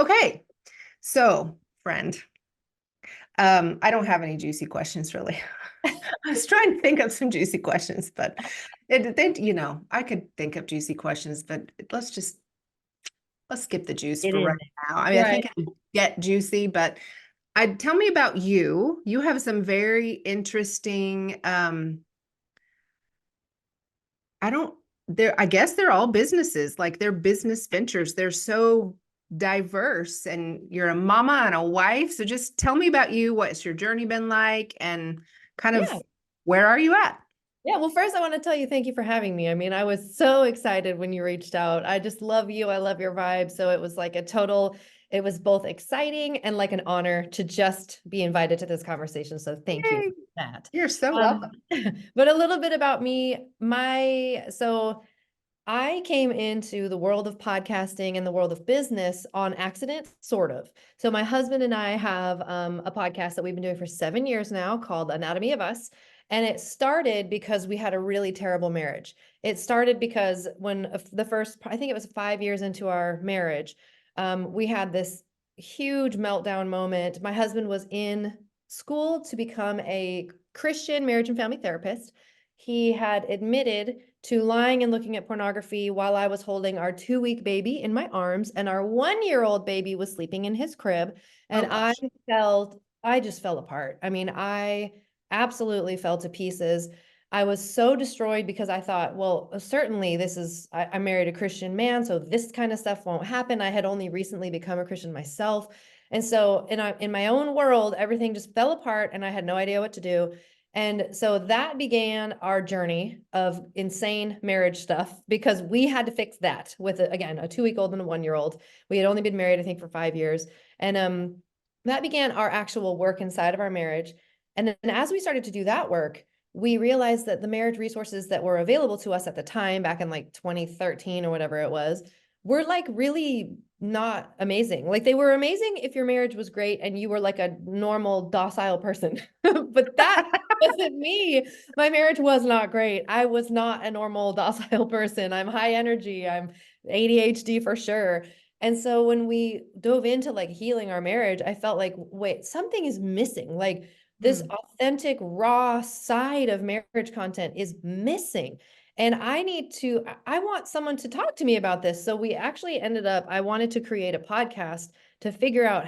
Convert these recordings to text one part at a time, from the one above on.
Okay. So, friend, I don't have any juicy questions really. I was trying to think of some juicy questions, but I could think of juicy questions, but let's skip the juice It for is. right now. I mean, I Right. think it'll get juicy, but tell me about you. You have some very interesting, I don't, I guess they're all businesses, like they're business ventures. They're so diverse, and you're a mama and a wife. So just tell me about you. What's your journey been like, and kind of Yeah. where are you at? Yeah. Well, first, I want to tell you thank you for having me. I mean, I was so excited when you reached out. I just love you. I love your vibe. So it was like it was both exciting and like an honor to just be invited to this conversation. So thank you Yay. for that. You're so Um, welcome. but a little bit about me. So I came into the world of podcasting and the world of business on accident, sort of. So my husband and I have a podcast that we've been doing for 7 years now called Anatomy of Us. And it started because we had a really terrible marriage. It started because when the first, I think it was 5 years into our marriage, we had this huge meltdown moment. My husband was in school to become a Christian marriage and family therapist. He had admitted to lying and looking at pornography while I was holding our 2 week baby in my arms, and our 1 year old baby was sleeping in his crib. And Oh gosh. I just fell apart. I mean, I absolutely fell to pieces. I was so destroyed because I thought, well, certainly I married a Christian man, so this kind of stuff won't happen. I had only recently become a Christian myself. And so in my own world, everything just fell apart and I had no idea what to do. And so that began our journey of insane marriage stuff because we had to fix that with, again, a 2 week old and a 1 year old. We had only been married, I think, for 5 years. And that began our actual work inside of our marriage. And then as we started to do that work, we realized that the marriage resources that were available to us at the time, back in like 2013 or whatever it was, were like really not amazing. Like they were amazing if your marriage was great and you were like a normal, docile person. But that wasn't me. My marriage was not great. I was not a normal, docile person. I'm high energy. I'm ADHD for sure. And so when we dove into like healing our marriage, I felt like, wait, something is missing. Like this Hmm. authentic, raw side of marriage content is missing. And I want someone to talk to me about this. So we actually I wanted to create a podcast to figure out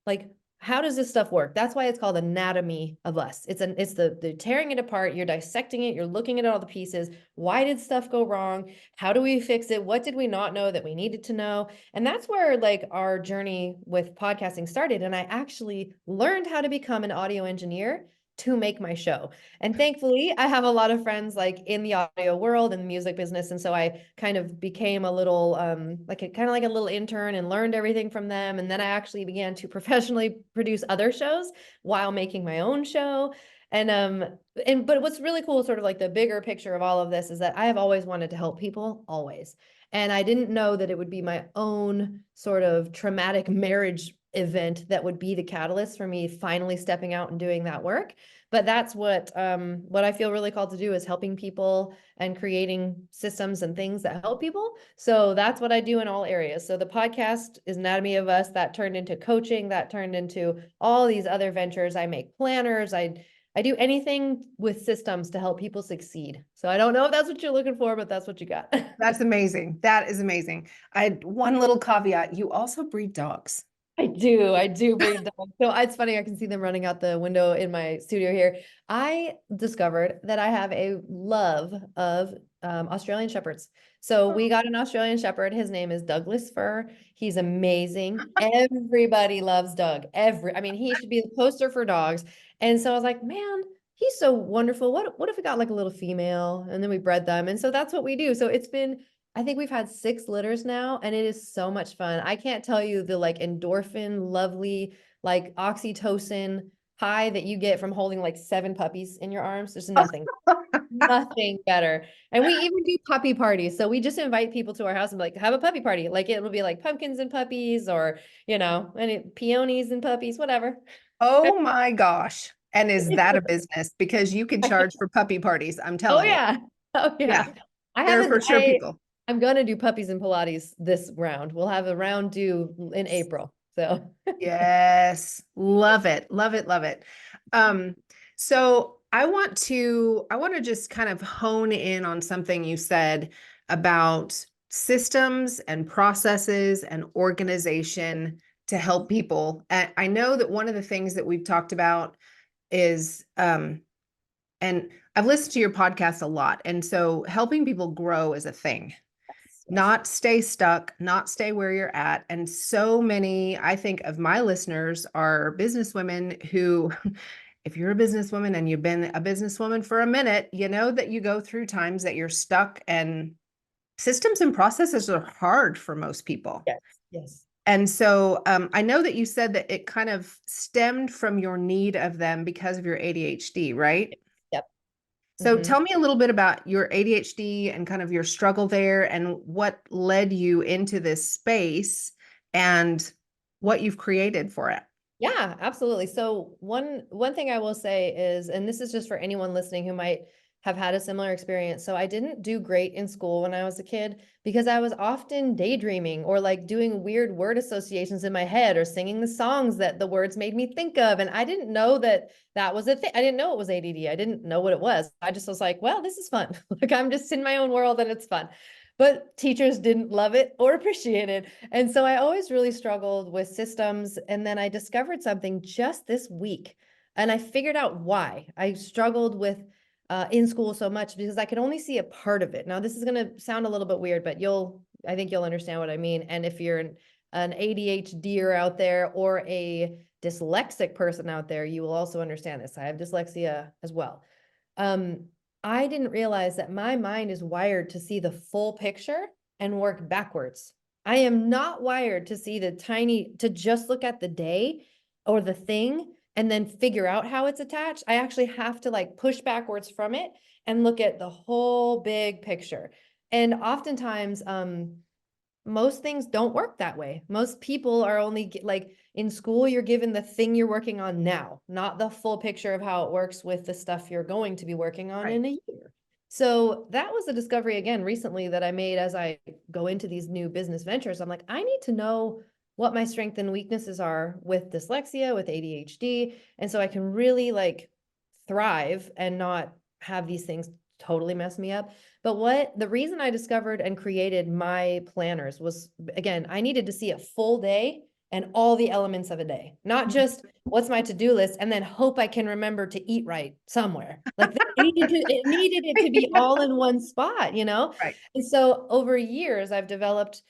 like, how does this stuff work? That's why it's called Anatomy of Us. It's the tearing it apart. You're dissecting it. You're looking at all the pieces. Why did stuff go wrong? How do we fix it? What did we not know that we needed to know? And that's where like our journey with podcasting started. And I actually learned how to become an audio engineer to make my show. And thankfully, I have a lot of friends like in the audio world and the music business. And so I kind of became a little kind of like a little intern and learned everything from them. And then I actually began to professionally produce other shows while making my own show. But what's really cool, sort of like the bigger picture of all of this, is that I have always wanted to help people, always. And I didn't know that it would be my own sort of traumatic marriage event that would be the catalyst for me finally stepping out and doing that work. But that's what I feel really called to do, is helping people and creating systems and things that help people. So that's what I do in all areas. So the podcast is Anatomy of Us. That turned into coaching, that turned into all these other ventures. I make planners. I do anything with systems to help people succeed. So I don't know if that's what you're looking for, but that's what you got. That's amazing. That is amazing. I had one little caveat. You also breed dogs. I do breed dogs. So it's funny, I can see them running out the window in my studio here. I discovered that I have a love of Australian Shepherds. So we got an Australian Shepherd. His name is Douglas Fir. He's amazing. Everybody loves Doug. I mean, he should be the poster for dogs. And so I was like, man, he's so wonderful. What if we got like a little female and then we bred them? And so that's what we do. So I think we've had 6 litters now, and it is so much fun. I can't tell you the like endorphin, lovely, like oxytocin high that you get from holding like 7 puppies in your arms. There's nothing better. And we even do puppy parties. So we just invite people to our house and be like, have a puppy party. Like it'll be like pumpkins and puppies, or, any peonies and puppies, whatever. Oh my gosh. And is that a business? Because you can charge for puppy parties, I'm Oh telling you. yeah. Oh Yeah, yeah. I there are haven't for sure people. I'm gonna do puppies and Pilates this round. We'll have a round due in April. So Yes, love it, love it, love it. Um, so I want to just kind of hone in on something you said about systems and processes and organization to help people. And I know that one of the things that we've talked about is and I've listened to your podcast a lot, and so helping people grow is a thing, yes. not stay stuck, not stay where you're at. And so many, I think, of my listeners are businesswomen who, if you're a businesswoman and you've been a businesswoman for a minute, you know that you go through times that you're stuck, and systems and processes are hard for most people. Yes. Yes. And so I know that you said that it kind of stemmed from your need of them because of your ADHD, right? Yep. So Mhm. tell me a little bit about your ADHD and kind of your struggle there and what led you into this space and what you've created for it. Yeah, absolutely. So one thing I will say is, and this is just for anyone listening who might have had a similar experience. So I didn't do great in school when I was a kid because I was often daydreaming or like doing weird word associations in my head or singing the songs that the words made me think of. And I didn't know that that was a thing. I didn't know it was ADD. I didn't know what it was. I just was like, well, this is fun. Like I'm just in my own world and it's fun. But teachers didn't love it or appreciate it. And so I always really struggled with systems. And then I discovered something just this week and I figured out why I struggled with in school so much because I could only see a part of it. Now, this is going to sound a little bit weird, but I think you'll understand what I mean. And if you're an ADHDer out there or a dyslexic person out there, you will also understand this. I have dyslexia as well. Um, I didn't realize that my mind is wired to see the full picture and work backwards. I am not wired to see to just look at the day or the thing and then figure out how it's attached. I actually have to like push backwards from it and look at the whole big picture. And oftentimes, most things don't work that way. Most people are only like in school, you're given the thing you're working on now, not the full picture of how it works with the stuff you're going to be working on Right. in a year. So that was a discovery again recently that I made as I go into these new business ventures. I'm like, I need to know what my strengths and weaknesses are with dyslexia, with ADHD. And so I can really like thrive and not have these things totally mess me up. But what the reason I discovered and created my planners was, again, I needed to see a full day and all the elements of a day, not just what's my to-do list and then hope I can remember to eat right somewhere. Like it needed it to be Yeah. all in one spot, you know? Right. And so over years, I've developed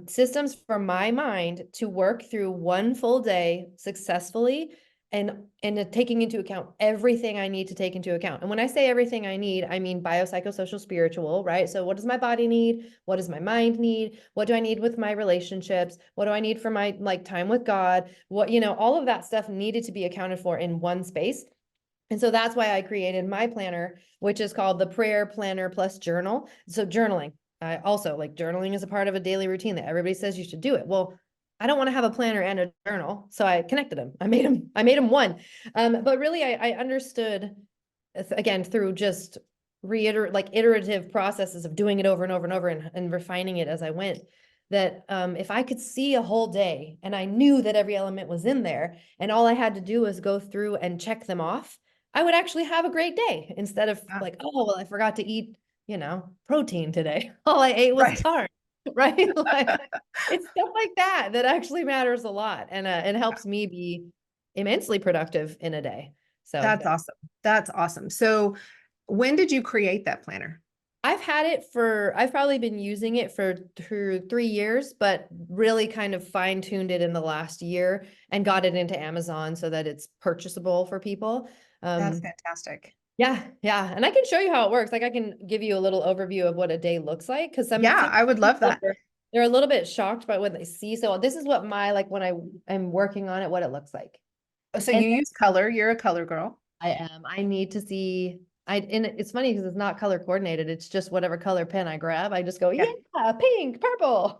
systems for my mind to work through one full day successfully and taking into account everything I need to take into account. And when I say everything I need, I mean biopsychosocial spiritual, right? So what does my body need? What does my mind need? What do I need with my relationships? What do I need for my like time with God? What, all of that stuff needed to be accounted for in one space. And so that's why I created my planner, which is called the Prayer Planner Plus Journal. So journaling. I also like journaling is a part of a daily routine that everybody says you should do it. Well, I don't want to have a planner and a journal. So I connected them. I made them one. But really I understood again through just iterative processes of doing it over and over and over and refining it as I went that if I could see a whole day and I knew that every element was in there and all I had to do was go through and check them off, I would actually have a great day instead of Yeah. like, oh, well, I forgot to eat, protein today. All I ate was Right. carbs, right? Like it's stuff like that that actually matters a lot and helps me be immensely productive in a day. So That's awesome. That's awesome. So when did you create that planner? I've probably been using it for 3 years, but really kind of fine tuned it in the last year and got it into Amazon so that it's purchasable for people. That's Um, fantastic. yeah, yeah. And I can show you how it works. Like I can give you a little overview of what a day looks like because Yeah, some I would love people that. they're a little bit shocked by what they see. So this is what like when I am working on it, what it looks like. So And you use color. You're a color girl. I am. I need to see. And it's funny because it's not color coordinated. It's just whatever color pen I grab. I just go, Yeah. yeah, pink, purple.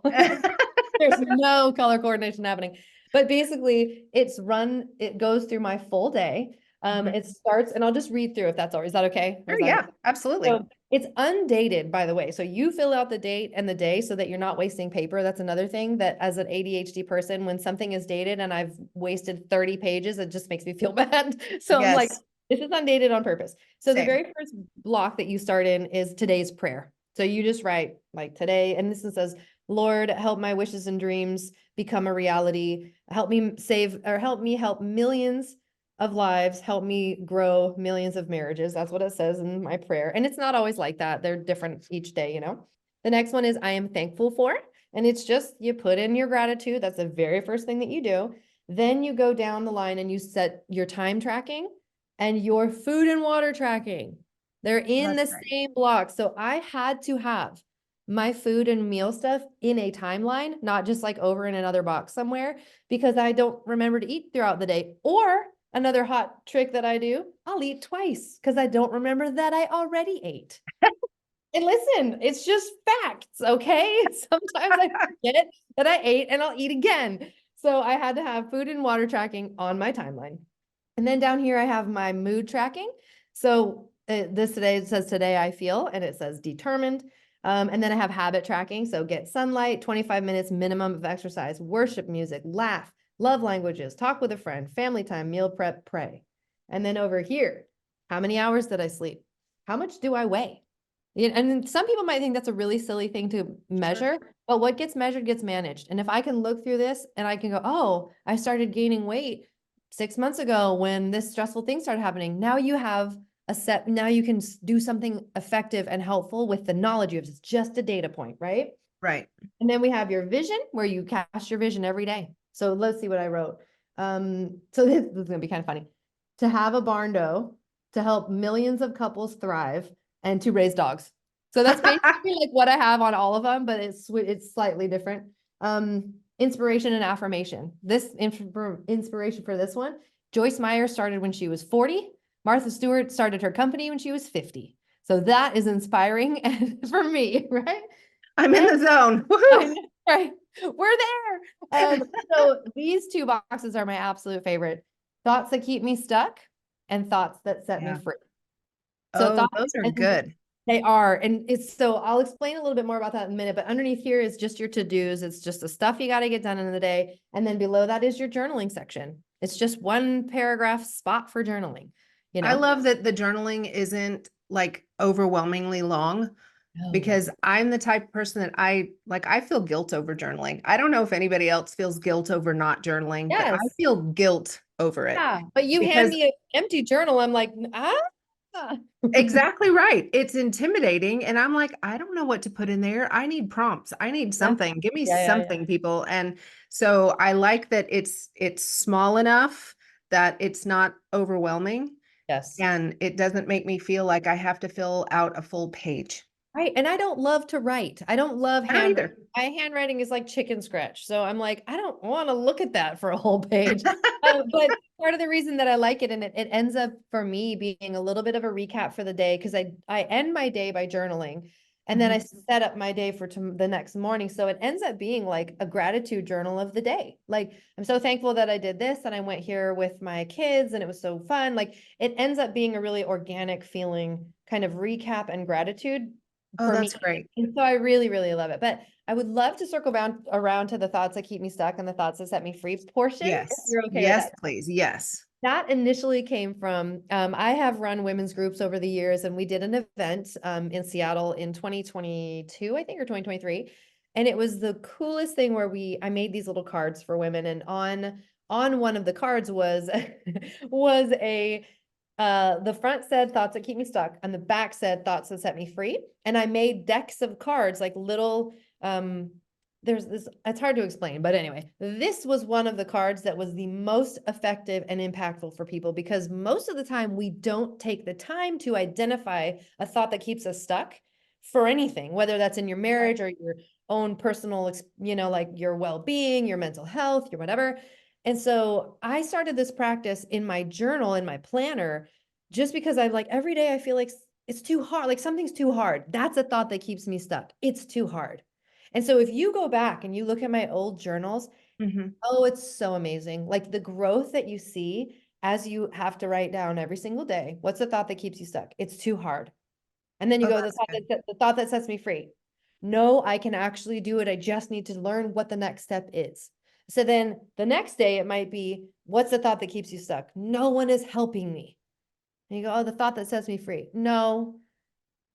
There's no color coordination happening. But basically, it goes through my full day. Mhm. It starts, and I'll just read through if that's all. Is that okay? Or Sure, is that yeah, okay? So absolutely. It's undated, by the way. So you fill out the date and the day so that you're not wasting paper. That's another thing that as an ADHD person, when something is dated and I've wasted 30 pages, it just makes me feel bad. So I'm like, Yes, this is undated on purpose. So the same. very first block that you start in is today's prayer. So you just write like today, and this one says, Lord, help my wishes and dreams become a reality. Help me save, or help me help millions of lives, help me grow millions of marriages. That's what it says in my prayer. And it's not always like that. They're different each day, you know. The next one is I am thankful for. And it's just you put in your gratitude. That's the very first thing that you do. Then you go down the line and you set your time tracking and your food and water tracking. They're Oh, in that's the great. same block. So I had to have my food and meal stuff in a timeline, not just like over in another box somewhere, because I don't remember to eat throughout the day. Or another hot trick that I do, I'll eat twice because I don't remember that I already ate. And listen, it's just facts, okay? Sometimes I forget that I ate and I'll eat again. So I had to have food and water tracking on my timeline. And then down here, I have my mood tracking. So this today, it says today I feel, and it says determined. And then I have habit tracking. So get sunlight, 25 minutes minimum of exercise, worship music, laugh, love languages, talk with a friend, family time, meal prep, pray. And then over here, how many hours did I sleep? How much do I weigh? And some people might think that's a really silly thing to Sure. measure, but what gets measured gets managed. And if I can look through this and I can go, oh, I started gaining weight 6 months ago when this stressful thing started happening. Now you have a set, now you can do something effective and helpful with the knowledge you have. It's just a data point, right? Right. And then we have your vision where you cast your vision every day. So let's see what I wrote. So this is gonna be kind of funny. To have a barn dough, to help millions of couples thrive, and to raise dogs. So that's basically like what I have on all of them, but it's slightly different. Inspiration and affirmation. This inspiration for this one, Joyce Meyer started when she was 40. Martha Stewart started her company when she was 50. So that is inspiring for me, right? I'm in And the zone. I Woohoo! know, right. We're there. So these two boxes are my absolute favorite. Thoughts that keep me stuck and thoughts that set me Yeah. free. So Oh, thoughts, those are and good. they are, and it's so I'll explain a little bit more about that in a minute, but underneath here is just your to-dos. It's just the stuff you got to get done in the day. And then below that is your journaling section. It's just one paragraph spot for journaling, you I know? love that the journaling isn't like overwhelmingly long Oh, because I'm the type of person that I feel guilt over journaling. I don't know if anybody else feels guilt over not journaling, but I yes. feel guilt over it Yeah. But you hand because me an empty journal. I'm like, ah. exactly right. It's intimidating. And I'm like, I don't know what to put in there. I need prompts. I need Yeah. something. Give me Yeah. something, people. And so I like that it's small enough that it's not overwhelming Yes. and it doesn't make me feel like I have to fill out a full page. Right. And I don't love to write. I don't love I don't handwriting. either. My handwriting is like chicken scratch. So I'm like, I don't want to look at that for a whole page. But part of the reason that I like it, and it ends up for me being a little bit of a recap for the day, because I end my day by journaling and then I Mhm. set up my day for the next morning. So it ends up being like a gratitude journal of the day. Like, I'm so thankful that I did this and I went here with my kids and it was so fun. Like, it ends up being a really organic feeling kind of recap and gratitude Oh, for me. that's great. And so I really, really love it. But I would love to circle around to the thoughts that keep me stuck and the thoughts that set me free portion, if Yes. you're okay with Yes, that. please. Yes. That initially came from, I have run women's groups over the years, and we did an event in Seattle in 2022, I think, or 2023. And it was the coolest thing where I made these little cards for women. And on one of the cards was was the front said thoughts that keep me stuck, and the back said thoughts that set me free. And I made decks of cards, like little, there's this, it's hard to explain, but anyway, this was one of the cards that was the most effective and impactful for people, because most of the time we don't take the time to identify a thought that keeps us stuck for anything, whether that's in your marriage or your own personal, like your well-being, your mental health, your whatever. And so I started this practice in my journal, in my planner, just because I like every day I feel like it's too hard, like something's too hard. That's a thought that keeps me stuck. It's too hard. And so if you go back and you look at my old journals, Mhm. oh, it's so amazing. Like the growth that you see as you have to write down every single day. What's the thought that keeps you stuck? It's too hard. And then you Oh, go, that's good. the thought that sets me free. No, I can actually do it. I just need to learn what the next step is. So then the next day it might be, what's the thought that keeps you stuck? No one is helping me. And you go, oh, the thought that sets me free. No,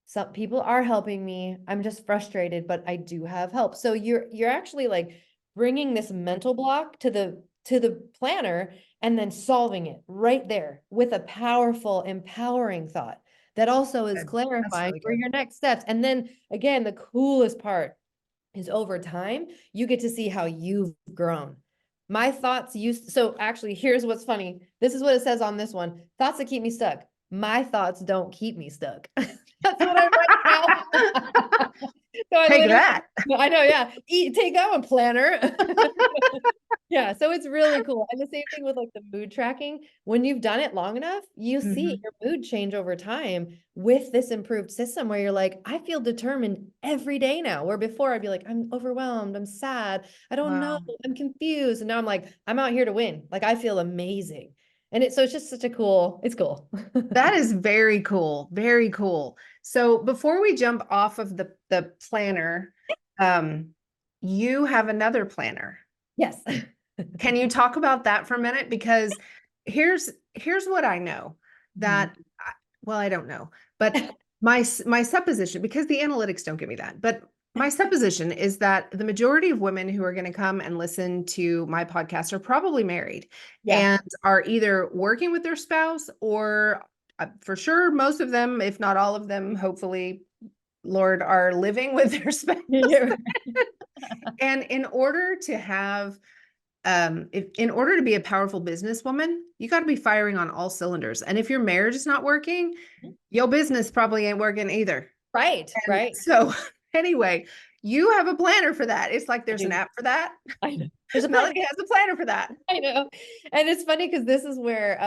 some people are helping me. I'm just frustrated, but I do have help. So you're actually like bringing this mental block to the planner and then solving it right there with a powerful, empowering thought that also is Good. That's clarifying really for good. your next steps. And then again, the coolest part is over time, you get to see how you've grown. My thoughts used, so actually, here's what's funny. This is what it says on this one. Thoughts that keep me stuck. My thoughts don't keep me stuck. That's what I'm writing now. So I Take literally, that. I know, yeah. Take that one, planner. Yeah, so it's really cool. And the same thing with like the mood tracking. When you've done it long enough, you see Mhm. your mood change over time with this improved system where you're like, I feel determined every day now. Where before I'd be like, I'm overwhelmed, I'm sad, I don't know, Wow. I'm confused. And now I'm like, I'm out here to win. Like I feel amazing. And it's so it's just such a cool, it's cool. That is very cool. Very cool. So before we jump off of the planner, um, you have another planner. Yes. Can you talk about that for a minute? Because here's what I know Mhm. that well, I don't know, but my supposition, because the analytics don't give me that, but my supposition is that the majority of women who are going to come and listen to my podcast are probably married Yeah. and are either working with their spouse or for sure most of them, if not all of them, hopefully, Lord, are living with their spouse. Yeah. And in order to have if in order to be a powerful businesswoman, you got to be firing on all cylinders. And if your marriage is not working, your business probably ain't working either. Right, And right. so, anyway, you have a planner for that. It's like I there's an do. app for that. I know. There's a plan. Melanie has a planner for that. I know. And it's funny because this is where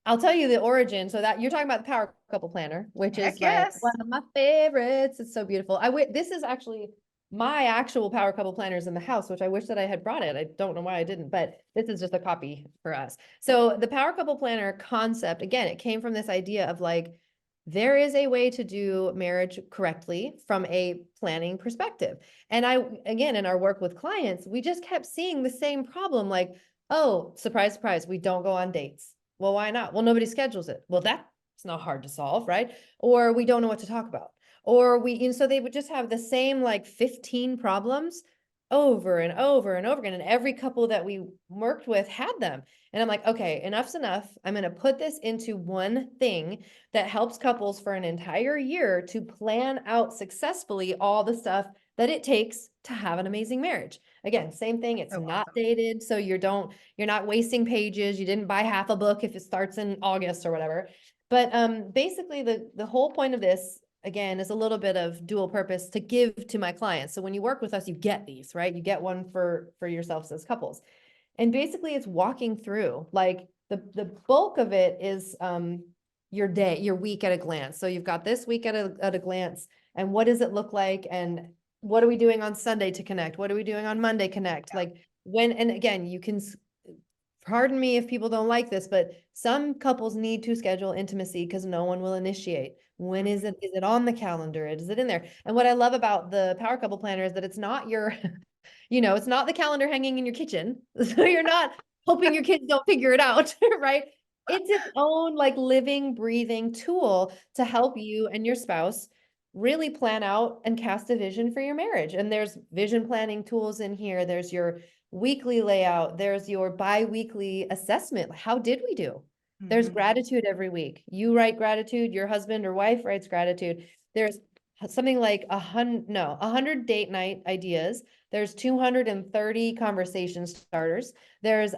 I'll tell you the origin. So that you're talking about the Power Couple Planner, which is Heck like one yes. of my favorites. It's so beautiful. This is actually my actual Power Couple planners in the house, which I wish that I had brought it. I don't know why I didn't, but this is just a copy for us. So the Power Couple Planner concept, again, it came from this idea of like, there is a way to do marriage correctly from a planning perspective. And again, in our work with clients, we just kept seeing the same problem like, oh, surprise, surprise, we don't go on dates. Well, why not? Well, nobody schedules it. Well, that's not hard to solve, right? Or we don't know what to talk about. Or so they would just have the same like 15 problems over and over and over again. And every couple that we worked with had them. And I'm like, okay, enough's enough. I'm going to put this into one thing that helps couples for an entire year to plan out successfully all the stuff that it takes to have an amazing marriage. Again, same thing. It's So not awesome. dated. So you're not wasting pages. You didn't buy half a book if it starts in August or whatever. But basically the whole point of this, again, is a little bit of dual purpose to give to my clients. So when you work with us, you get these, right? You get one for yourselves as couples. And basically it's walking through like the bulk of it is your day, your week at a glance. So you've got this week at a glance, and what does it look like? And what are we doing on Sunday to connect? What are we doing on Monday connect? Like when, and again, you can, pardon me if people don't like this, but some couples need to schedule intimacy because no one will initiate. When is it? Is it on the calendar? Is it in there? And what I love about the Power Couple Planner is that it's not your, it's not the calendar hanging in your kitchen. So you're not hoping your kids don't figure it out, right? It's its own like living, breathing tool to help you and your spouse really plan out and cast a vision for your marriage. And there's vision planning tools in here. There's your weekly layout. There's your bi-weekly assessment. How did we do? There's Mhm. gratitude every week. You write gratitude, your husband or wife writes gratitude. There's something like 100 date night ideas. There's 230 conversation starters. There's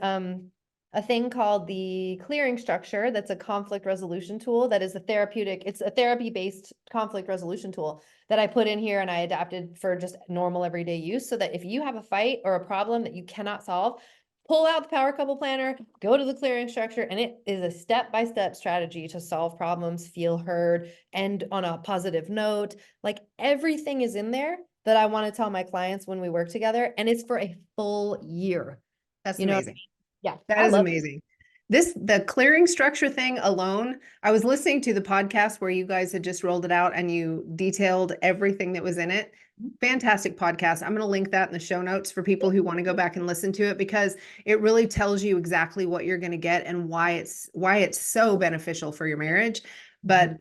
a thing called the clearing structure. That's a conflict resolution tool. That is it's a therapy-based conflict resolution tool that I put in here and I adapted for just normal everyday use so that if you have a fight or a problem that you cannot solve, pull out the Power Couple Planner, go to the clearing structure, and it is a step-by-step strategy to solve problems, feel heard, and on a positive note. Like everything is in there that I want to tell my clients when we work together, and it's for a full year. That's You know, amazing. yeah, That I is love it. amazing. The clearing structure thing alone, I was listening to the podcast where you guys had just rolled it out and you detailed everything that was in it. Fantastic podcast. I'm going to link that in the show notes for people who want to go back and listen to it, because it really tells you exactly what you're going to get and why it's so beneficial for your marriage. But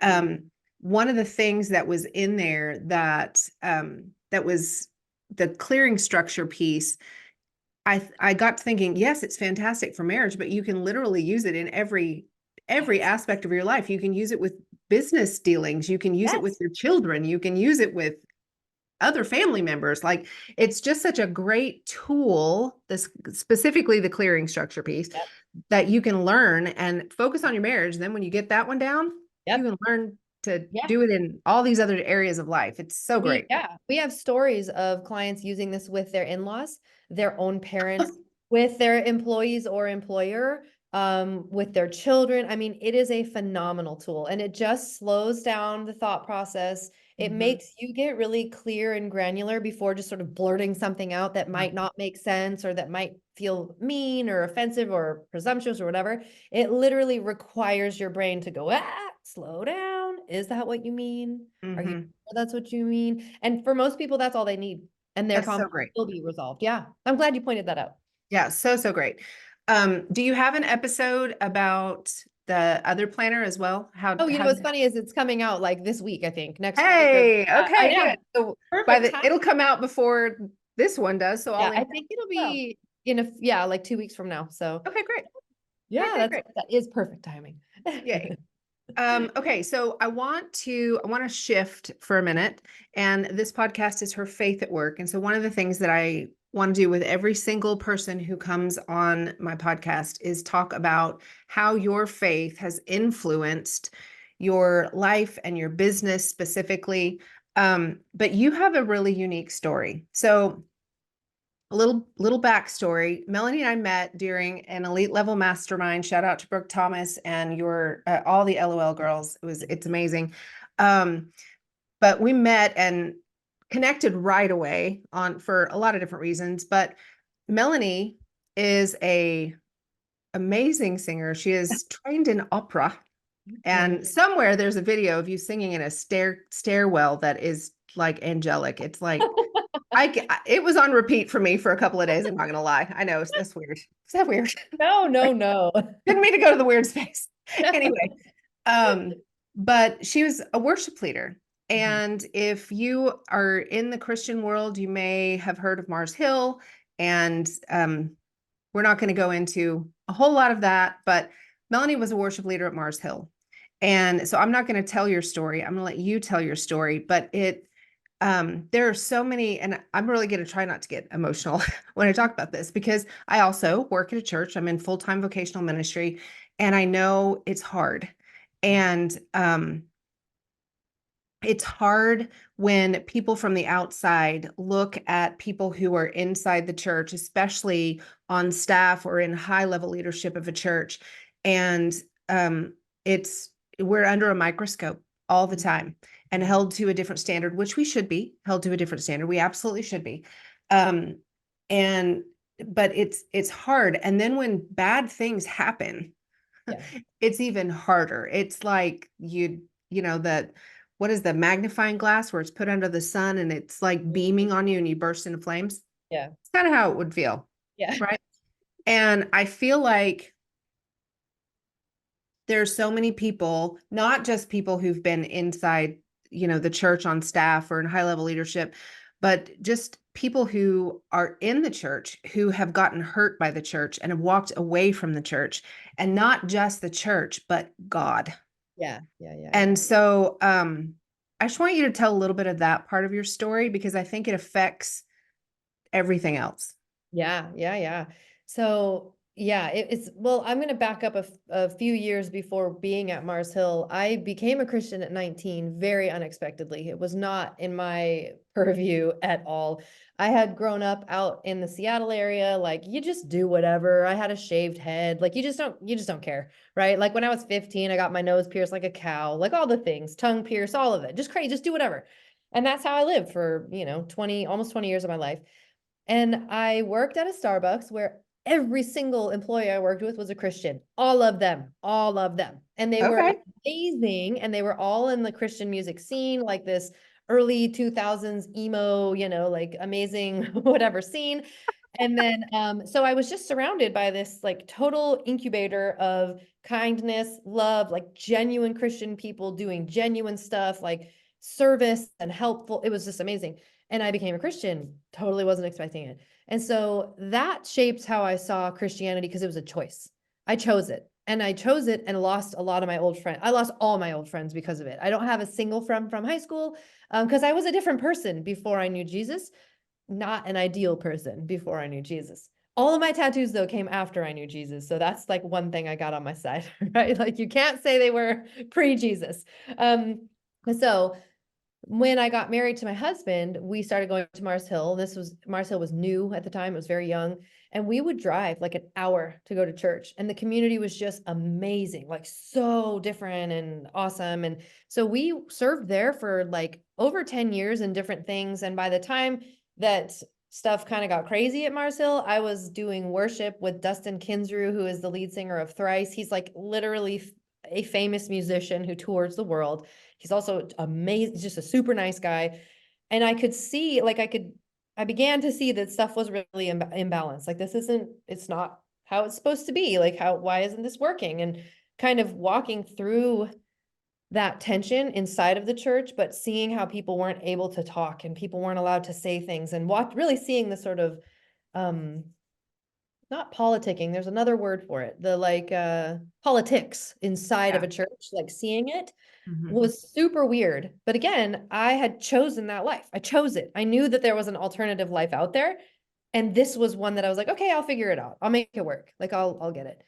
one of the things that was in there that was the clearing structure piece, I got to thinking, yes, it's fantastic for marriage, but you can literally use it in every aspect of your life. You can use it with business dealings. You can use it with Yes. your children. You can use it with other family members. Like, it's just such a great tool, this specifically the clearing structure piece, Yep. that you can learn and focus on your marriage. Then when you get that one down, you Yep. can learn to Yeah. do it in all these other areas of life. It's so great. We have stories of clients using this with their in-laws, their own parents, with their employees or employer, with their children. I mean, it is a phenomenal tool, and it just slows down the thought process. It Mhm. makes you get really clear and granular before just sort of blurting something out that might not make sense or that might feel mean or offensive or presumptuous or whatever. It literally requires your brain to go, slow down. Is that what you mean? Are you Mhm. sure that's what you mean? And for most people, that's all they need, and their That's so conflict great. will be resolved. Yeah. I'm glad you pointed that out. Yeah, so great. Do you have an episode about the other planner as well? Oh, How what's funny is it's coming out like this week, I think, next week or Hey, I okay, know. good. So Perfect time. it'll come out before this one does, so I'll Yeah, I link that think it'll as well. be like 2 weeks from now. So Okay, great. Great, yeah, great, great. that is perfect timing. Yay. Okay, so I want to shift for a minute, and this podcast is her faith at work. And so one of the things that I want to do with every single person who comes on my podcast is talk about how your faith has influenced your life and your business specifically. But you have a really unique story. So a little backstory. Melanie and I met during an elite level mastermind. Shout out to Brooke Thomas and your all the LOL girls. It's amazing. Um, but we met and connected right away on for a lot of different reasons. But Melanie is a amazing singer. She is trained in opera, Mhm. and somewhere there's a video of you singing in a stairwell that is like angelic. It's like it was on repeat for me for a couple of days. I'm not gonna lie. I know that's weird. Is that weird? No, no, no. Didn't mean to go to the weird space. Anyway, um, but she was a worship leader. Mhm. And if you are in the Christian world, you may have heard of Mars Hill. And we're not going to go into a whole lot of that, but Melanie was a worship leader at Mars Hill. And so I'm not going to tell your story. I'm going to let you tell your story, but there are so many, and I'm really going to try not to get emotional when I talk about this, because I also work at a church. I'm in full-time vocational ministry, and I know it's hard. And it's hard when people from the outside look at people who are inside the church, especially on staff or in high level leadership of a church. And um, it's we're under a microscope all the time and held to a different standard, which we should be held to a different standard. We absolutely should be. Um, and but it's hard. And then when bad things happen, Yeah. it's even harder. It's like you know that what is the magnifying glass where it's put under the sun and it's like beaming on you and you burst into flames? Yeah. It's kind of how it would feel, Yeah. right? And I feel like there's so many people, not just people who've been inside, the church on staff or in high level leadership, but just people who are in the church who have gotten hurt by the church and have walked away from the church, and not just the church, but God. Yeah. Yeah. Yeah. Yeah. And so I just want you to tell a little bit of that part of your story, because I think it affects everything else. Yeah, yeah, yeah. So yeah, well, I'm going to back up a few years before being at Mars Hill. I became a Christian at 19 very unexpectedly. It was not in my purview at all. I had grown up out in the Seattle area, like you just do whatever. I had a shaved head, like you just don't care, right? Like when I was 15, I got my nose pierced like a cow, like all the things, tongue pierced, all of it, just crazy, just do whatever. And that's how I lived for, 20, almost 20 years of my life. And I worked at a Starbucks where every single employee I worked with was a Christian. All of them, all of them. And they were Okay. amazing. And they were all in the Christian music scene, like this early 2000s emo, like amazing, whatever scene. And then, so I was just surrounded by this like total incubator of kindness, love, like genuine Christian people doing genuine stuff, like service and helpful. It was just amazing. And I became a Christian, totally wasn't expecting it. And so that shaped how I saw Christianity because it was a choice. I chose it. And I chose it and lost a lot of my old friends. I lost all my old friends because of it. I don't have a single friend from high school because I was a different person before I knew Jesus, not an ideal person before I knew Jesus. All of my tattoos, though, came after I knew Jesus. So that's like one thing I got on my side, right? Like you can't say they were pre-Jesus. So when I got married to my husband, we started going to Mars Hill. Mars Hill was new at the time. It was very young. And we would drive like an hour to go to church. And the community was just amazing, like so different and awesome. And so we served there for like over 10 years in different things. And by the time that stuff kind of got crazy at Mars Hill, I was doing worship with Dustin Kinsrew, who is the lead singer of Thrice. He's like literally a famous musician who tours the world. He's also amazing, just a super nice guy. And I could see, like, I began to see that stuff was really imbalanced. Like, it's not how it's supposed to be. Like, why isn't this working? And kind of walking through that tension inside of the church, but seeing how people weren't able to talk and people weren't allowed to say things and really seeing the sort of, not politicking, there's another word for it, the like politics inside of Yeah. a church, like seeing it Mhm. was super weird. But again, I had chosen that life. I chose it. I knew that there was an alternative life out there. And this was one that I was like, okay, I'll figure it out. I'll make it work. Like I'll get it.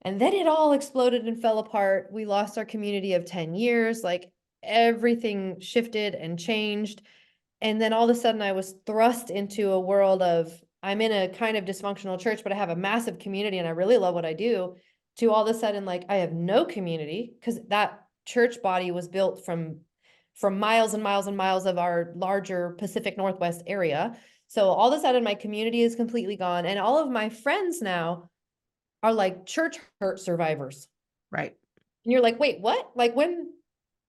And then it all exploded and fell apart. We lost our community of 10 years. Like everything shifted and changed. And then all of a sudden I was thrust into a world of, I'm in a kind of dysfunctional church, but I have a massive community and I really love what I do, to all of a sudden, like I have no community because that church body was built from miles and miles and miles of our larger Pacific Northwest area. So all of a sudden my community is completely gone. And all of my friends now are like church hurt survivors. Right. And you're like, wait, what? Like, when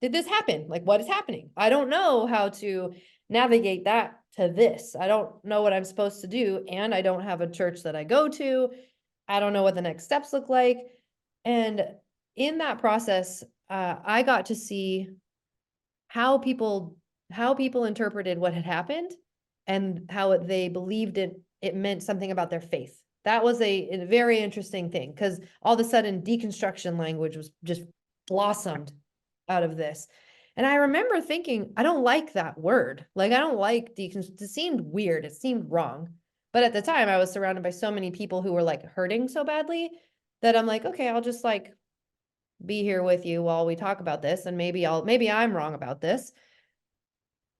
did this happen? Like, what is happening? I don't know how to navigate that to this. I don't know what I'm supposed to do. And I don't have a church that I go to. I don't know what the next steps look like. And in that process, I got to see how people interpreted what had happened and how they believed it meant something about their faith. That was a very interesting thing because all of a sudden deconstruction language was just blossomed out of this. And I remember thinking, I don't like that word. Like, I don't like deconstruction. It seemed weird. It seemed wrong. But at the time, I was surrounded by so many people who were like hurting so badly that I'm like, okay, I'll just like be here with you while we talk about this. And maybe I'm wrong about this.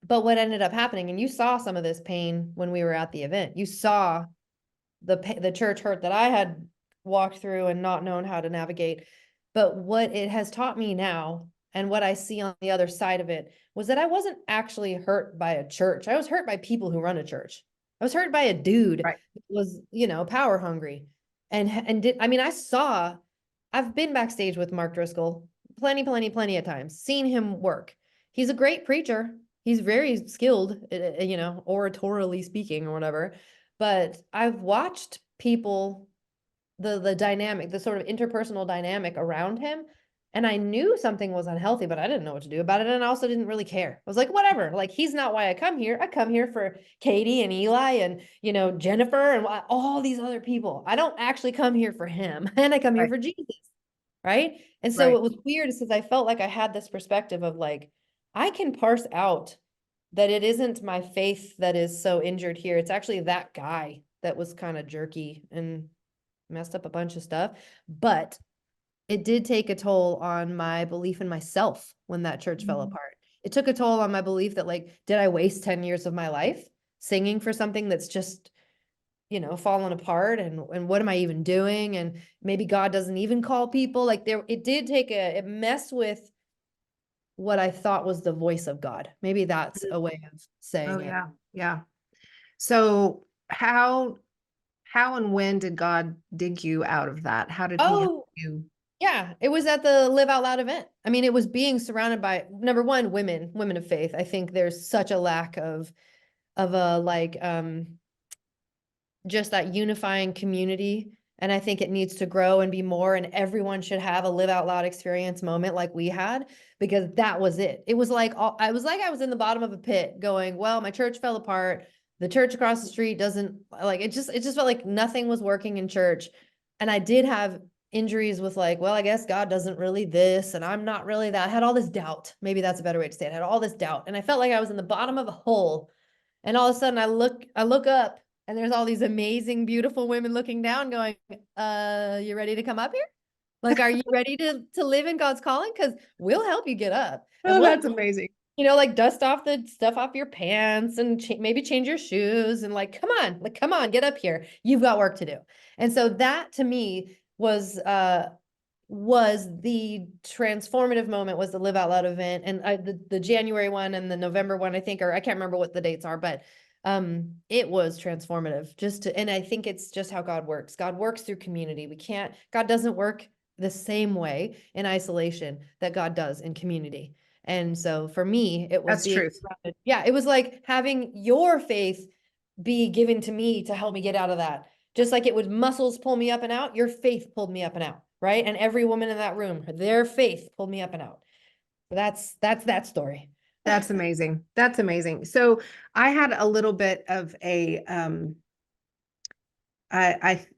But what ended up happening, and you saw some of this pain when we were at the event, you saw the church hurt that I had walked through and not known how to navigate. But what it has taught me now, and what I see on the other side of it, was that I wasn't actually hurt by a church. I was hurt by people who run a church. I was hurt by a dude Right. who was, power hungry. I've been backstage with Mark Driscoll plenty of times, seen him work. He's a great preacher. He's very skilled, oratorially speaking or whatever. But I've watched people, the dynamic, the sort of interpersonal dynamic around him, and I knew something was unhealthy, but I didn't know what to do about it. And I also didn't really care. I was like, whatever, like he's not why I come here. I come here for Katie and Eli and, Jennifer and all these other people. I don't actually come here for him. And I come here Right. for Jesus. Right. And so Right. it was weird because I felt like I had this perspective of like, I can parse out that it isn't my faith that is so injured here. It's actually that guy that was kind of jerky and messed up a bunch of stuff. But it did take a toll on my belief in myself when that church fell apart. It took a toll on my belief that, like, did I waste 10 years of my life singing for something that's just, fallen apart? And what am I even doing? And maybe God doesn't even call people. Like, it did take it messed with what I thought was the voice of God. Maybe that's a way of Oh saying it. yeah. Yeah. So how and when did God dig you out of that? How did he help Oh, you? yeah, it was at the Live Out Loud event. I mean, it was being surrounded by, number one, women of faith. I think there's such a lack of a like just that unifying community. And I think it needs to grow and be more, and everyone should have a live out loud experience moment like we had, because that was it. It was like, I was like, I was in the bottom of a pit going, well, my church fell apart. The church across the street doesn't like, it just felt like nothing was working in church. And I did have injuries with like, well, I guess God doesn't really this, and I'm not really that. I had all this doubt. Maybe that's a better way to say it. I had all this doubt. And I felt like I was in the bottom of a hole. And all of a sudden I look up, and there's all these amazing, beautiful women looking down going, you ready to come up here? Like, are you ready to live in God's calling? Because we'll help you get up. And Oh, we'll, that's amazing. like dust off the stuff off your pants and maybe change your shoes and like, come on, get up here. You've got work to do. And so that to me was the transformative moment, was the Live Out Loud event. And the January one and the November one, I think, or I can't remember what the dates are, but it was transformative and I think it's just how God works. God works through community. God doesn't work the same way in isolation that God does in community. And so for me, it was That's truth. yeah, it was like having your faith be given to me to help me get out of that. Just like it would muscles pull me up and out, your faith pulled me up and out, right? And every woman in that room, their faith pulled me up and out. That's that story. That's amazing. That's amazing. So I had a little bit of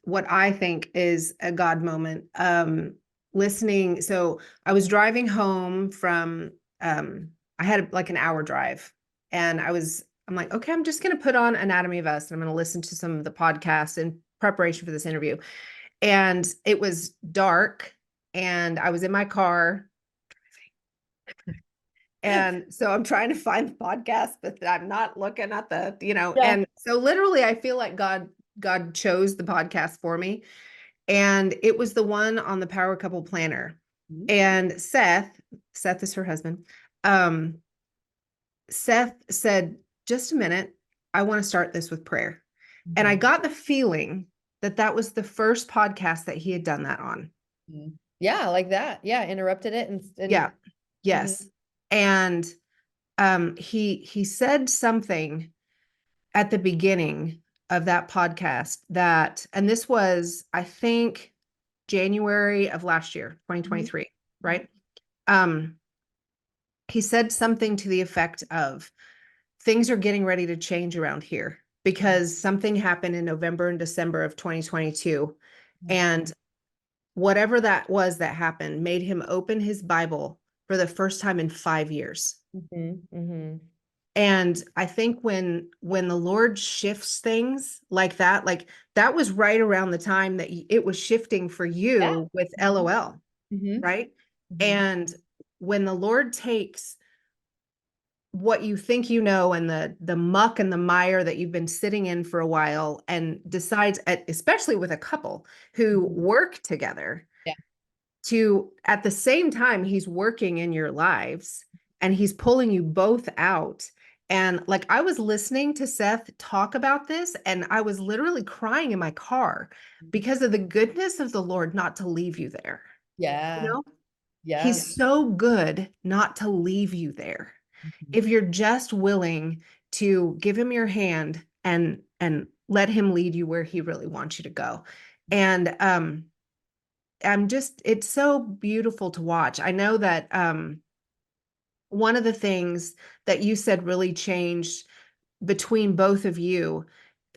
what I think is a God moment. Listening. So I was driving home from I had like an hour drive, and I'm like, okay, I'm just gonna put on Anatomy of Us and I'm gonna listen to some of the podcasts in preparation for this interview. And it was dark, and I was in my car. And so I'm trying to find the podcast, but I'm not looking at Yeah. and so literally I feel like God chose the podcast for me. And it was the one on the Power Couple Planner. Mhm. And Seth is her husband. Seth said, just a minute, I want to start this with prayer. And I Mhm. got the feeling that that was the first podcast that he had done that on. Mhm. Yeah, like that. Yeah, interrupted it Yeah. and Mhm. Yes. And he said something at the beginning of that podcast and this was, I think, January of last year, Mhm. 2023, right? Um, he said something to the effect of, things are getting ready to change around here because something happened in November and December of 2022. And whatever that was that happened made him open his Bible for the first time in 5 years. Mhm. Mhm. And I think when the Lord shifts things like that was right around the time that it was shifting for Yeah. you with Mhm. LOL, Mhm. right? Mhm. And when the Lord takes what you think and the muck and the mire that you've been sitting in for a while and decides, especially with a couple who Mhm. work together, Yeah. to at the same time he's working in your lives and he's pulling you both out. And like, I was listening to Seth talk about this and I was literally crying in my car because of the goodness of the Lord not to leave you there. You Yeah. know, Yeah. he's so good not to leave you there. Mhm. If you're just willing to give him your hand and let him lead you where he really wants you to go. And it's so beautiful to watch. I know that one of the things that you said really changed between both of you,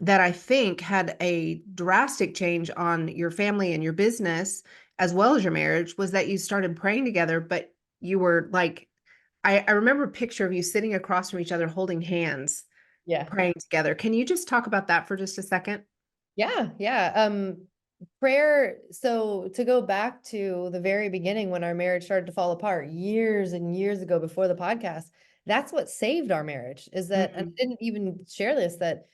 that I think had a drastic change on your family and your business as well as your marriage, was that you started praying together, but you were like, I remember a picture of you sitting across from each other holding hands, Yeah. praying together. Can you just talk about that for just a second? Yeah. Yeah. Prayer. So to go back to the very beginning when our marriage started to fall apart years and years ago before the podcast, that's what saved our marriage, is that, and I Mhm. didn't even share this, that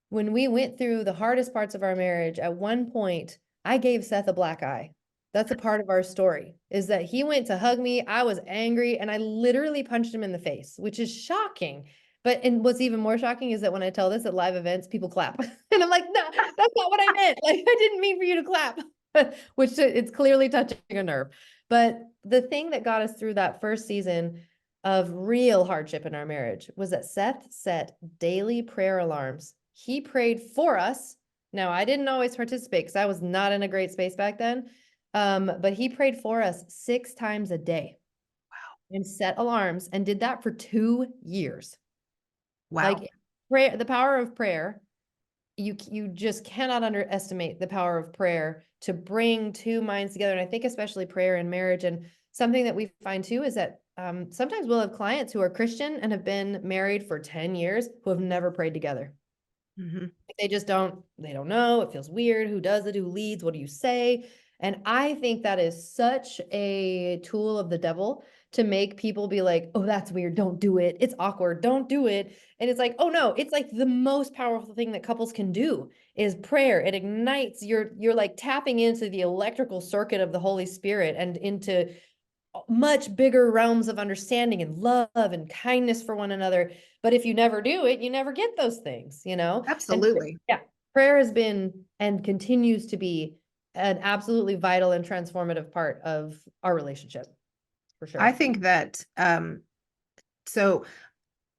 when we went through the hardest parts of our marriage, at one point, I gave Seth a black eye. That's a part of our story, is that he went to hug me. I was angry and I literally punched him in the face, which is shocking. And what's even more shocking is that when I tell this at live events, people clap. And I'm like, no, that's not what I meant. Like, I didn't mean for you to clap, which it's clearly touching a nerve. But the thing that got us through that first season of real hardship in our marriage was that Seth set daily prayer alarms. He prayed for us. Now, I didn't always participate because I was not in a great space back then. But he prayed for us 6 times a day and set alarms and did that for 2 years. Wow. Like prayer, the power of prayer, you just cannot underestimate the power of prayer to bring two minds together. And I think especially prayer in marriage. And something that we find too is that sometimes we'll have clients who are Christian and have been married for 10 years who have never prayed together. They just they don't know. It feels weird. Who does it? Who leads? What do you say? And I think that is such a tool of the devil to make people be like, oh, that's weird. Don't do it. It's awkward. Don't do it. And it's like, oh no, it's like the most powerful thing that couples can do is prayer. It ignites, you're like tapping into the electrical circuit of the Holy Spirit and into much bigger realms of understanding and love and kindness for one another. But if you never do it, you never get those things, you know? And Absolutely. yeah, prayer has been and continues to be an absolutely vital and transformative part of our relationship, for I sure. think that so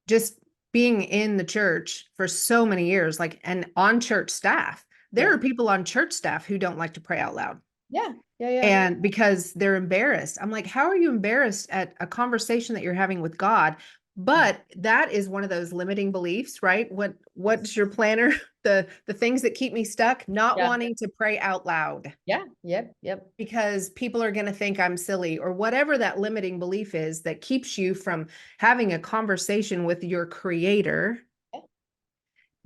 just being in the church for so many years, like, and on church staff, there Yeah. are people on church staff who don't like to pray out loud. Yeah. Yeah. Yeah. And because they're embarrassed. I'm like, how are you embarrassed at a conversation that you're having with God? But that is one of those limiting beliefs, right? What's your planner? The things that keep me stuck, not Yeah. wanting to pray out loud Yeah. Yep. Yep. because people are going to think I'm silly, or whatever that limiting belief is that keeps you from having a conversation with your creator.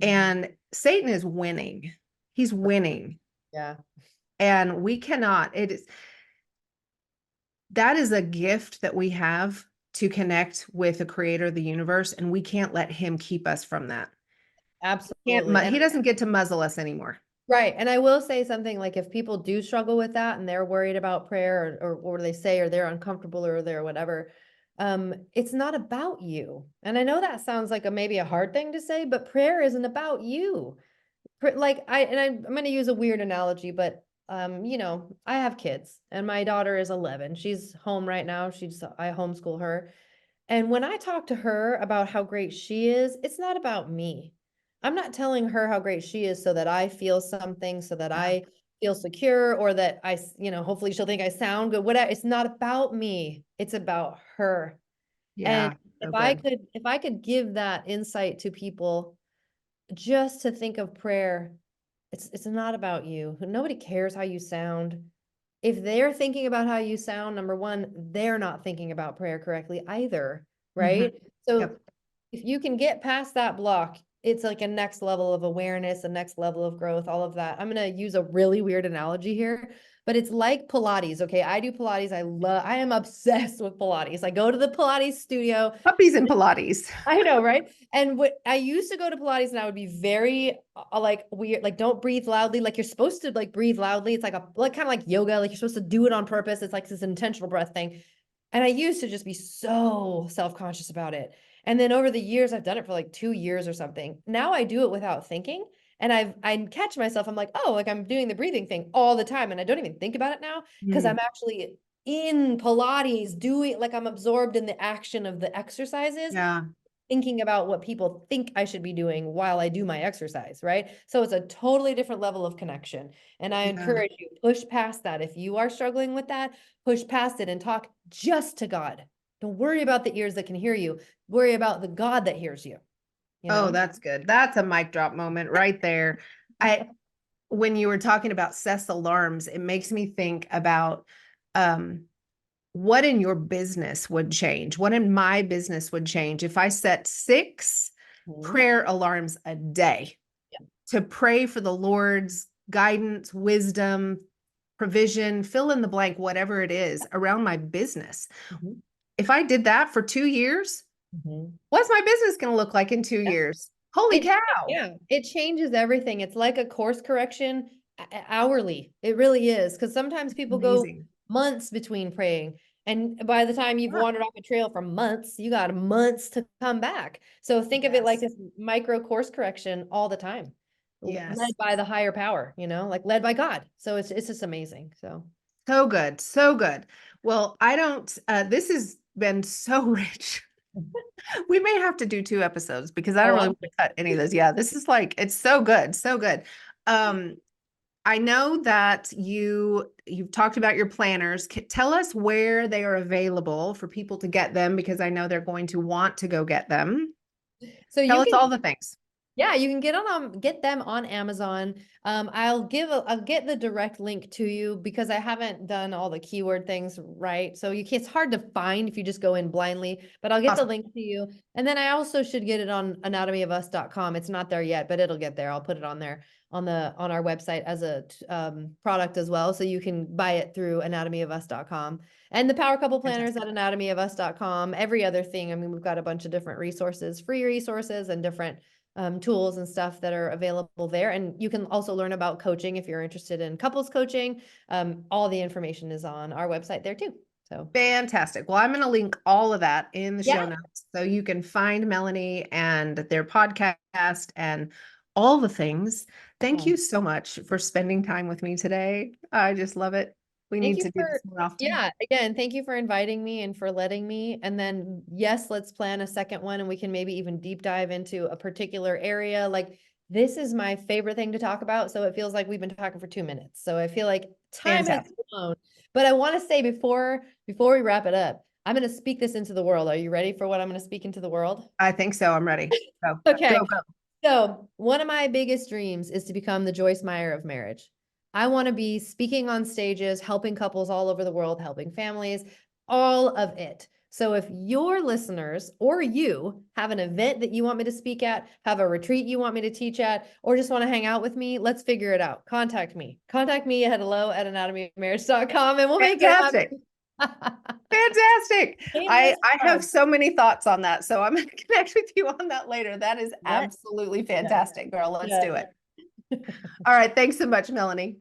And Satan is winning. He's winning. Yeah. And we cannot, that is a gift that we have to connect with the creator of the universe, and we can't let him keep us from that. Absolutely. He doesn't get to muzzle us anymore. Right. And I will say something like if people do struggle with that and they're worried about prayer or they say, or they're uncomfortable or they're whatever, it's not about you. And I know that sounds like maybe a hard thing to say, but prayer isn't about you. Like I'm going to use a weird analogy, but I have kids and my daughter is 11. She's home right now. I homeschool her. And when I talk to her about how great she is, it's not about me. I'm not telling her how great she is so that I feel something, so that Yeah. I feel secure, or that hopefully she'll think I sound good. Whatever. It's not about me. It's about her. And Yeah. So good. if I could give that insight to people, just to think of prayer, it's not about you. Nobody cares how you sound. If they're thinking about how you sound, number one, they're not thinking about prayer correctly either, Mhm. right? So Yep. if you can get past that block, it's like a next level of awareness, a next level of growth, all of that. I'm going to use a really weird analogy here, but it's like Pilates. Okay. I do Pilates. I am obsessed with Pilates. I go to the Pilates studio. Puppies and Pilates. I know, right? And what I used to go to Pilates and I would be very like weird, like don't breathe loudly. Like you're supposed to like breathe loudly. It's like kind of like yoga, like you're supposed to do it on purpose. It's like this intentional breath thing. And I used to just be so self-conscious about it. And then over the years, I've done it for like 2 years or something. Now I do it without thinking. And I catch myself, I'm like, oh, like I'm doing the breathing thing all the time. And I don't even think about it now because Mm. I'm actually in Pilates doing like I'm absorbed in the action of the exercises, Yeah. thinking about what people think I should be doing while I do my exercise, right? So it's a totally different level of connection. And I Yeah. encourage you, push past that. If you are struggling with that, push past it and talk just to God. Don't worry about the ears that can hear you. Worry about the God that hears you, you Oh, know? that's good. That's a mic drop moment right there. I When you were talking about Seth's alarms, it makes me think about um what in your business would change? What in my business would change if I set 6 Mhm. prayer alarms a day Yeah. to pray for the Lord's guidance, wisdom, provision, fill in the blank, whatever it is around my business? Mhm. If I did that for 2 years, Mhm. what's my business going to look like in 2 Yeah. years? Holy It cow. yeah, it changes everything. It's like a course correction hourly. It really is. Because sometimes people go Amazing. months between praying. And by the time you've Yeah. wandered off a trail for months, you got months to come back. So think of it like Yes. this micro course correction all the time, led Yes. by the higher power, like led by God. So it's just amazing. So So good. So good. Well, I don't, this has been so rich. We may have to do 2 episodes because I don't oh, really I'm want to cut any of this. Yeah, this is like, it's so good. So good. Um, I know that you've talked about your planners. Tell us where they are available for people to get them because I know they're going to want to go get them. so Tell you us can all the things. Yeah, you can get them on Amazon. I'll get the direct link to you because I haven't done all the keyword things right. So it's hard to find if you just go in blindly, but I'll get the Awesome. link to you. And then I also should get it on anatomyofus.com. It's not there yet, but it'll get there. I'll put it on there on our website as a product as well. So you can buy it through anatomyofus.com. And the Power Couple Planners Fantastic. at anatomyofus.com. Every other thing. I mean, we've got a bunch of different resources, free resources and different tools and stuff that are available there. And you can also learn about coaching if you're interested in couples coaching. All the information is on our website there too. So Fantastic. Well, I'm going to link all of that in the show yeah, notes so you can find Melanie and their podcast and all the things. Thank awesome. you so much for spending time with me today. I just love it. We Thank need you to do for, this more often. yeah, again, thank you for inviting me and for letting me. And then, yes, let's plan a second one and we can maybe even deep dive into a particular area. Like, this is my favorite thing to talk about. So it feels like we've been talking for 2 minutes. So I feel like time has Fantastic. flown. But I want to say before we wrap it up, I'm going to speak this into the world. Are you ready for what I'm going to speak into the world? I think so. I'm ready. Go, go, Okay. go. So, one of my biggest dreams is to become the Joyce Meyer of marriage. I want to be speaking on stages, helping couples all over the world, helping families, all of it. So, if your listeners or you have an event that you want me to speak at, have a retreat you want me to teach at, or just want to hang out with me, let's figure it out. Contact me. Contact me at hello@anatomyofmarriage.com and we'll make it Fantastic. happen. Fantastic. Ain't I this I have fun? so many thoughts on that. So I'm going to connect with you on that later. That is Let's absolutely go. fantastic, girl. Let's Yeah. do it. All right. Thanks so much, Melanie.